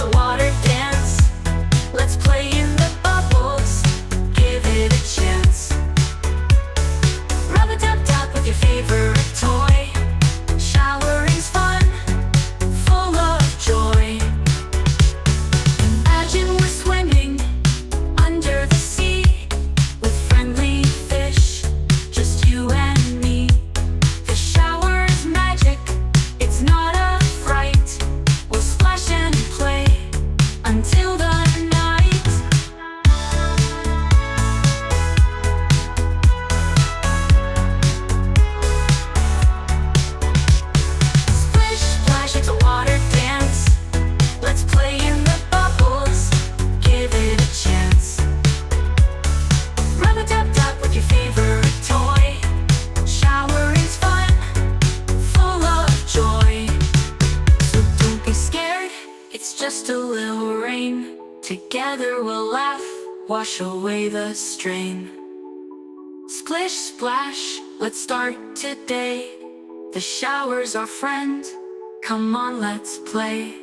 a water dance. Let's play in the bubbles, give it a chance. Rub-a-dub-dub with your favorite toy. Showering's fun, full of joy. Imagine we're swimming under the sea with friendly fish, just you and me. The shower is magic, it's not a fright. We'll splash and play until the night. Splish, splash, it's a water dance. Let's play in the bubbles, give it a chance. Rub-a-dub-dub with your favorite toy. Showering's fun, full of joy. So don't be scared, it's just a little rain. Together we'll laugh, wash away the strain. Splish, splash, let's start today. The shower's our friend, come on, let's play.